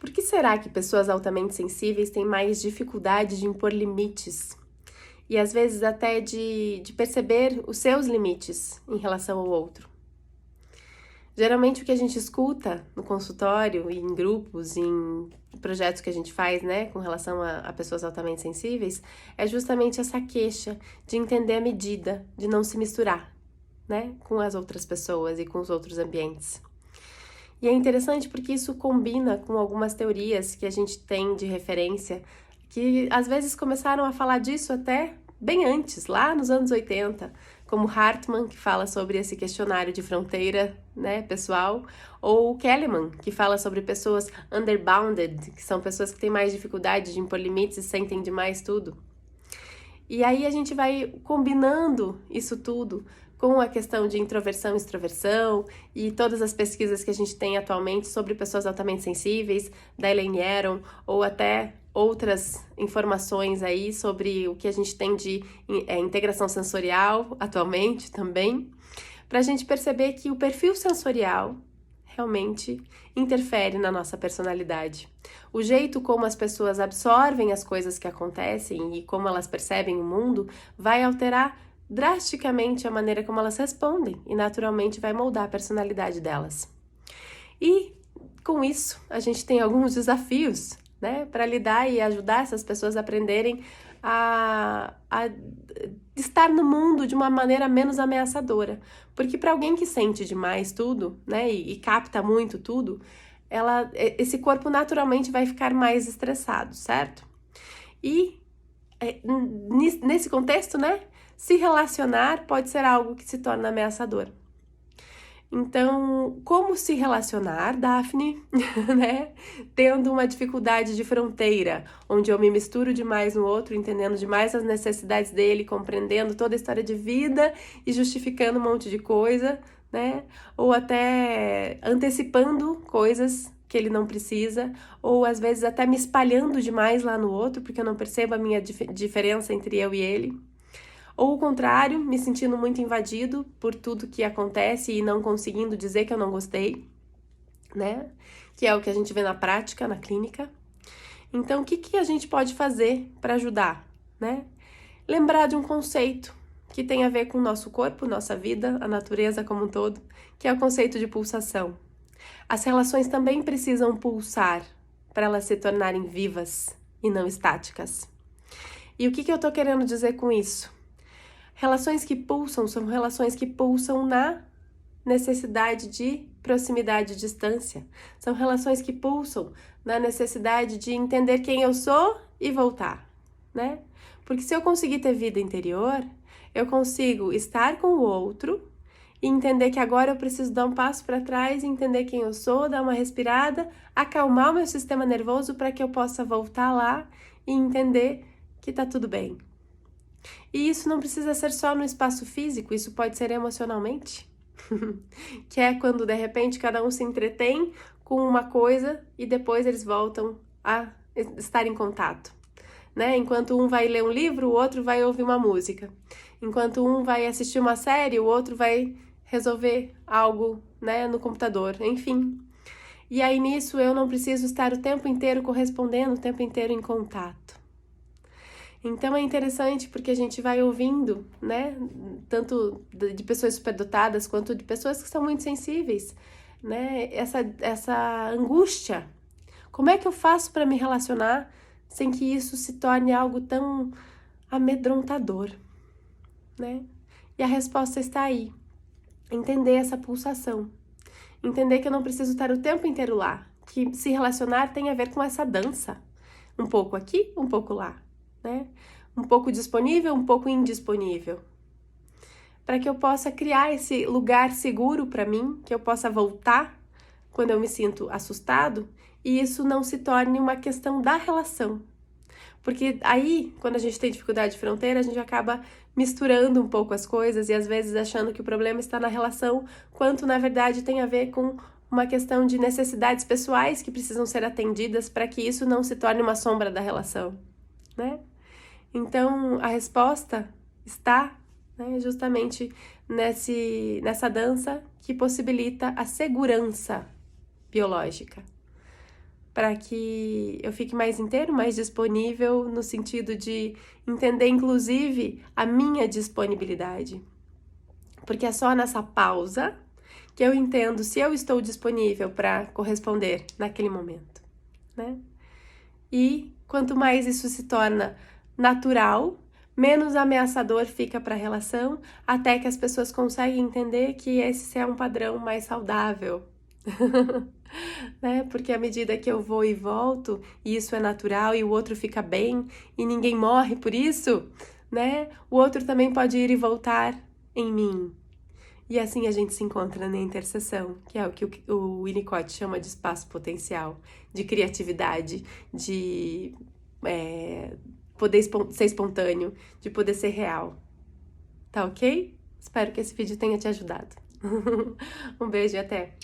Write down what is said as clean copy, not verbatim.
Por que será que pessoas altamente sensíveis têm mais dificuldade de impor limites? E às vezes até de perceber os seus limites em relação ao outro? Geralmente o que a gente escuta no consultório, e em grupos, em projetos que a gente faz, né, com relação a pessoas altamente sensíveis, é justamente essa queixa de entender a medida, de não se misturar, né, com as outras pessoas e com os outros ambientes. E é interessante porque isso combina com algumas teorias que a gente tem de referência, que às vezes começaram a falar disso até bem antes, lá nos anos 80, como Hartman, que fala sobre esse questionário de fronteira, né, pessoal, ou Kelleman, que fala sobre pessoas underbounded, que são pessoas que têm mais dificuldade de impor limites e sentem demais tudo. E aí a gente vai combinando isso tudo com a questão de introversão e extroversão e todas as pesquisas que a gente tem atualmente sobre pessoas altamente sensíveis, da Elaine Aron, ou até outras informações aí sobre o que a gente tem de integração sensorial atualmente também, para a gente perceber que o perfil sensorial realmente interfere na nossa personalidade. O jeito como as pessoas absorvem as coisas que acontecem e como elas percebem o mundo vai alterar drasticamente a maneira como elas respondem e naturalmente vai moldar a personalidade delas. E com isso, a gente tem alguns desafios, né, para lidar e ajudar essas pessoas a aprenderem a estar no mundo de uma maneira menos ameaçadora. Porque para alguém que sente demais tudo, né, e capta muito tudo, esse corpo naturalmente vai ficar mais estressado, certo? E nesse contexto, né, se relacionar pode ser algo que se torna ameaçador. Então, como se relacionar, Daphne, né? Tendo uma dificuldade de fronteira, onde eu me misturo demais no outro, entendendo demais as necessidades dele, compreendendo toda a história de vida e justificando um monte de coisa, né? Ou até antecipando coisas que ele não precisa, ou às vezes até me espalhando demais lá no outro, porque eu não percebo a minha diferença entre eu e ele. Ou o contrário, me sentindo muito invadido por tudo que acontece e não conseguindo dizer que eu não gostei, né? Que é o que a gente vê na prática, na clínica. Então, o que a gente pode fazer para ajudar, né? Lembrar de um conceito que tem a ver com o nosso corpo, nossa vida, a natureza como um todo, que é o conceito de pulsação. As relações também precisam pulsar para elas se tornarem vivas e não estáticas. E o que eu tô querendo dizer com isso? Relações que pulsam são relações que pulsam na necessidade de proximidade e distância. São relações que pulsam na necessidade de entender quem eu sou e voltar, né? Porque se eu conseguir ter vida interior, eu consigo estar com o outro e entender que agora eu preciso dar um passo para trás, entender quem eu sou, dar uma respirada, acalmar o meu sistema nervoso para que eu possa voltar lá e entender que tá tudo bem. E isso não precisa ser só no espaço físico, isso pode ser emocionalmente. Que é quando de repente cada um se entretém com uma coisa e depois eles voltam a estar em contato, né? Enquanto um vai ler um livro, o outro vai ouvir uma música. Enquanto um vai assistir uma série, o outro vai resolver algo, né, no computador, enfim. E aí nisso eu não preciso estar o tempo inteiro correspondendo, o tempo inteiro em contato. Então é interessante porque a gente vai ouvindo, né, tanto de pessoas superdotadas quanto de pessoas que são muito sensíveis, né, essa angústia. Como é que eu faço para me relacionar sem que isso se torne algo tão amedrontador, né? E a resposta está aí. Entender essa pulsação. Entender que eu não preciso estar o tempo inteiro lá. Que se relacionar tem a ver com essa dança. Um pouco aqui, um pouco lá, né? Um pouco disponível, um pouco indisponível. Para que eu possa criar esse lugar seguro para mim, que eu possa voltar quando eu me sinto assustado e isso não se torne uma questão da relação. Porque aí, quando a gente tem dificuldade de fronteira, a gente acaba misturando um pouco as coisas e às vezes achando que o problema está na relação, quanto na verdade tem a ver com uma questão de necessidades pessoais que precisam ser atendidas para que isso não se torne uma sombra da relação, né? Então, a resposta está, né, justamente nessa dança que possibilita a segurança biológica. para que eu fique mais inteiro, mais disponível, no sentido de entender, inclusive, a minha disponibilidade. Porque é só nessa pausa que eu entendo se eu estou disponível para corresponder naquele momento, né? E quanto mais isso se torna natural, menos ameaçador fica para a relação, até que as pessoas conseguem entender que esse é um padrão mais saudável. Né? Porque à medida que eu vou e volto, e isso é natural, e o outro fica bem, e ninguém morre por isso, né? O outro também pode ir e voltar em mim. E assim a gente se encontra na interseção, que é o que o Winnicott chama de espaço potencial, de criatividade, de poder ser espontâneo, de poder ser real. Tá ok? Espero que esse vídeo tenha te ajudado. Um beijo e até!